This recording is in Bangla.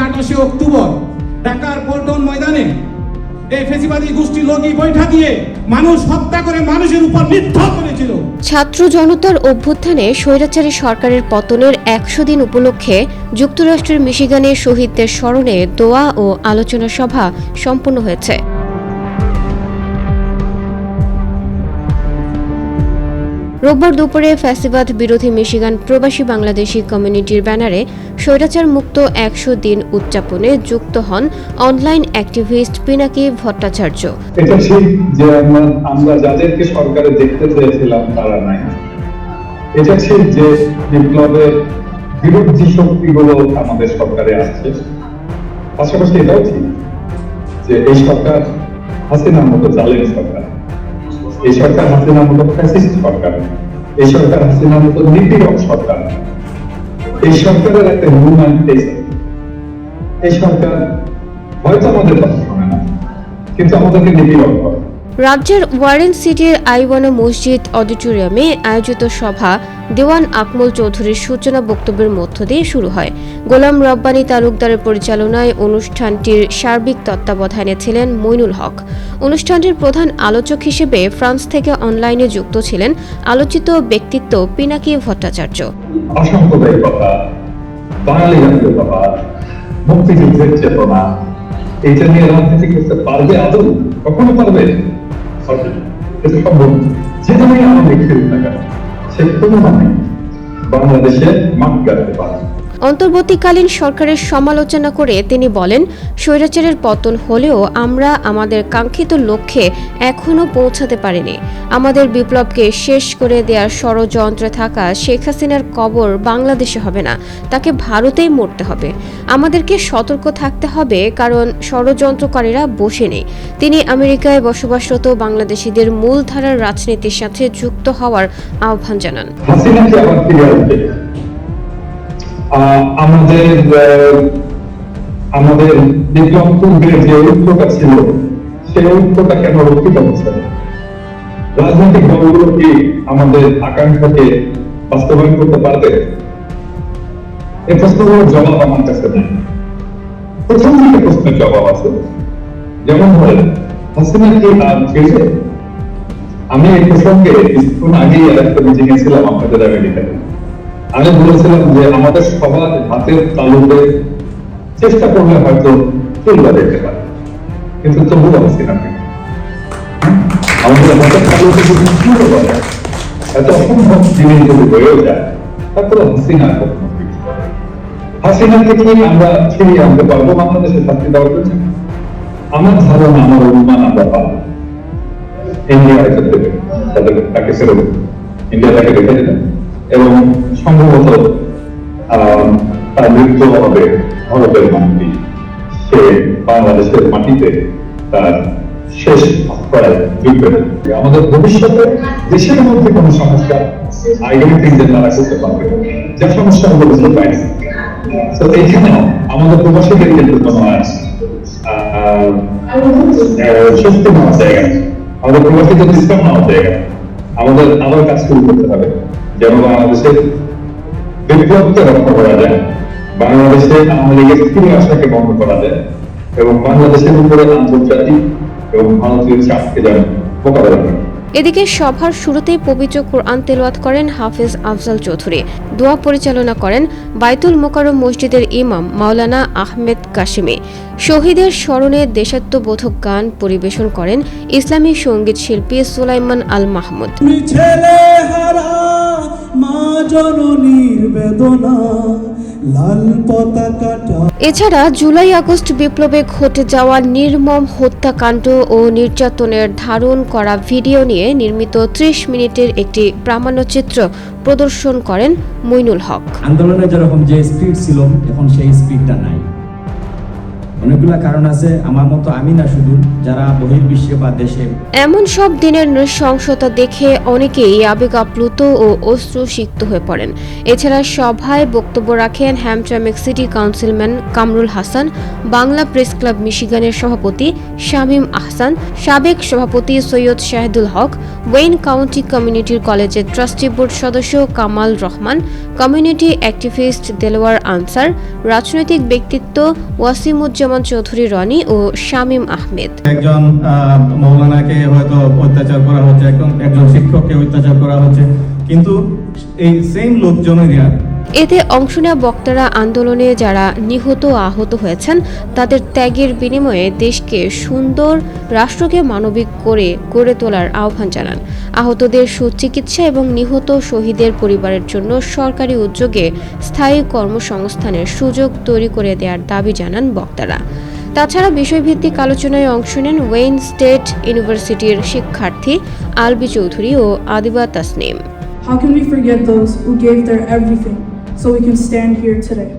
28 অক্টোবর ঢাকার পল্টন ময়দানে এই ফেসিবাদী গোষ্ঠী লগি বৈঠা দিয়ে মানুষ হত্যা করে মানুষের উপর নির্যাতন করেছিল। ছাত্র জনতার অভ্যুত্থানে স্বৈরাচারী সরকারের পতনের 100 দিন উপলক্ষে যুক্তরাষ্ট্রের মিশিগানে শহীদদের স্মরণে দোয়া ও আলোচনা সভা সম্পন্ন হয়েছে। রোববার দুপুরে ফ্যাসিবাদ বিরোধী মিশিগান প্রবাসী বাংলাদেশি কমিউনিটির ব্যানারে স্বৈরাচার মুক্ত 100 দিন উদযাপনে যুক্ত হন অনলাইন অ্যাক্টিভিস্ট পিনাকি ভট্টাচার্য। এটা ঠিক যে আমরা যাদেরকে সরকারে দেখতে চেয়েছিলাম তারা নাই। এটা ঠিক যে বিপ্লবের বিরোধী শক্তিগুলো আমাদের সরকারে আসছে। পাশাপাশি এটাও ঠিক যে এই সরকার হাসিনার মতো জালেম সরকার, এই সরকার হাসিনার মতো ফ্যাসিস্ট সরকার, এই সরকার হাসিনার মতো নীতিরক সরকার। এই সরকারের একটা মুভমেন্ট এই সরকার হয়তো আমাদের কথা শোনে না, কিন্তু আমাদেরকে নীতিরক করে। রাজ্যের ওয়ারেন সিটির আইওয়ানা মসজিদ অডিটোরিয়ামে আয়োজিত সভা দেওয়ান আকমল চৌধুরীর সূচনা বক্তব্যের মধ্য দিয়ে শুরু হয়। গোলাম রব্বানী তালুকদারের পরিচালনায় অনুষ্ঠানটির সার্বিক তত্ত্বাবধানে ছিলেন মইনুল হক। অনুষ্ঠানটির প্রধান আলোচক হিসেবে ফ্রান্স থেকে অনলাইনে যুক্ত ছিলেন আলোচিত ব্যক্তিত্ব পিনাকি ভট্টাচার্য। অসাম্প্রদায়িকতা, বাঙালি জাতীয়তা, মুক্তিযুদ্ধের চেতনা, এইটা নিয়ে রাজনীতি করতে পারবে আদৌ? কখনো পারবে? এটা সম্ভব। যেটা নিয়ে আমাদের খেলতে পারে সে কোনো মানে বাংলাদেশে মাঠ গাড়তে পারে। অন্তর্বর্তীকালীন সরকারের সমালোচনা করে তিনি বলেন, স্বৈরাচারের পতন হলেও আমরা আমাদের কাঙ্ক্ষিত লক্ষ্যে এখনো পৌঁছাতে পারিনি। আমাদের বিপ্লবকে শেষ করে দেওয়ার ষড়যন্ত্রে থাকা শেখ হাসিনার কবর বাংলাদেশে হবে না, তাকে ভারতেই মরতে হবে। আমাদেরকে সতর্ক থাকতে হবে, কারণ ষড়যন্ত্রকারীরা বসে নেই। তিনি আমেরিকায় বসবাসরত বাংলাদেশিদের মূলধারার রাজনীতির সাথে যুক্ত হওয়ার আহ্বান জানান। আমাদের বিপ্লব পূর্বের যে ঐক্যটা ছিল সেই ঐক্যটা কেন রক্ষিত হচ্ছে? রাজনৈতিক দলগুলো কি আমাদের আকাঙ্ক্ষাকে বাস্তবায়ন করতে পারবে? এই প্রশ্নগুলোর জবাব আমার কাছে নেই। প্রথম দিকে প্রশ্নের জবাব আছে, যেমন ধরেন হাসিনা কি আর ফিরবে? আমি এই প্রসঙ্গে কিছুক্ষণ আগেই একটা মিটিং এ ছিলাম আপনাদের আমেরিকাতে। আমি বলেছিলাম যে আমাদের সবার হাতের তালুতে চেষ্টা করলে হয়তো চলবা দেখতে পারে, কিন্তু তবু হাসিনা আমাদের হাতের তালুতে যদি শুরু করে এত অসম্ভব জিনিস যদি হয়েও যায়, তারপরে হাসিনা কখনো হাসিনাকে কি আমরা ফিরিয়ে আনতে পারবো বাংলাদেশের শাস্তি দেওয়ার জন্য? আমার ধারণা, আমার অনুমান আমরা পাবো। ইন্ডিয়া এটা দেবে, তাকে ফেরত ইন্ডিয়া তাকে রেখে দেবে এবং সম্ভবত তার মৃত্যু হবে ভারতের মাটি, সে বাংলাদেশের মাটিতে তার শেষ আশ্রয় জুটবে না। আমাদের ভবিষ্যতে দেশের মধ্যে কোন সমস্যা আইডেন্টিটি যে তারা করতে পারবে, যে সমস্যা হলো বুঝতে পারি। তো এইখানে আমাদের প্রবাসীদের কিন্তু কোনো শক্তি নেওয়ার জায়গা, আমাদের প্রবাসীদের সিস্টেম নেওয়ার জায়গা। আমাদের আবার কাজ শুরু করতে হবে যেন বাংলাদেশের বিপ্লবকে রক্ষা করা যায়, বাংলাদেশে আওয়ামী লীগের ফিরে আসাকে বন্ধ করা যায় এবং বাংলাদেশের উপরে আন্তর্জাতিক এবং ভারতীয় চাপকে যেন মোকাবেলা করে। এদিকে সভার শুরুতেই পবিত্র কোরআন তেলাওয়াত করেন হাফেজ আফজাল চৌধুরী। দোয়া পরিচালনা করেন বাইতুল মোকাররম মসজিদের ইমাম মাওলানা আহমেদ কাশিমি। শহীদের স্মরণে দেশাত্মবোধক গান পরিবেশন করেন ইসলামী সঙ্গীত শিল্পী সুলাইমান আল মাহমুদ। এছাড়া জুলাই আগস্ট বিপ্লবে ঘটে যাওয়া নির্মম হত্যাকাণ্ড ও নির্যাতনের ধারণ করা ভিডিও নিয়ে নির্মিত 30 মিনিটের একটি প্রামাণ্যচিত্র প্রদর্শন করেন মইনুল হক। আন্দোলনে যেরকম যে স্পিড ছিল এখন সেই স্পিডটা নাই। অনেকগুলা কারণ আছে, আমার মতো আমি না, শুধু যারা বহির্বিশ্বে বা দেশে। এমন সব দিনের নৃশংসতা দেখে অনেকেই আবেগ আপ্লুত ও অশ্রুসিক্ত হয়ে পড়েন। এছাড়া সভায় বক্তব্য রাখেন Hamtramck city councilman Kamrul Hasan, Bangla press club মিশিগানের সভাপতি শামীম আহসান, সাবেক সভাপতি Syed Shahidul Haque, Wayne County community কলেজের ট্রাস্টি বোর্ড সদস্য কামাল রহমান, কমিউনিটি অ্যাক্টিভিস্ট দেলোয়ার আনসার, রাজনৈতিক ব্যক্তিত্ব ওয়াসিমুজ্জামান চৌধুরী রনি ও শামীম আহমেদ। একজন মৌলানাকে হয়তো অত্যাচার করা হচ্ছে, একজন শিক্ষককে অত্যাচার করা হচ্ছে, কিন্তু এই সেম লোকজনেরা এতে অংশ নেওয়া বক্তারা আন্দোলনে যারা নিহত আহত হয়েছেন তাদের ত্যাগের বিনিময়ে দেশকে সুন্দর, রাষ্ট্রকে মানবিক করে গড়ে তোলার আহ্বান জানান। আহতদের সুচিকিৎসা এবং নিহত শহীদের পরিবারের জন্য সরকারি উদ্যোগে স্থায়ী কর্মসংস্থানের সুযোগ তৈরি করে দেওয়ার দাবি জানান বক্তারা। তাছাড়া বিষয়ভিত্তিক আলোচনায় অংশ নেন ওয়েইন স্টেট ইউনিভার্সিটির শিক্ষার্থী আলবি চৌধুরী ও Adiba Tasnim. How can we forget those who gave their everything so we can stand here today?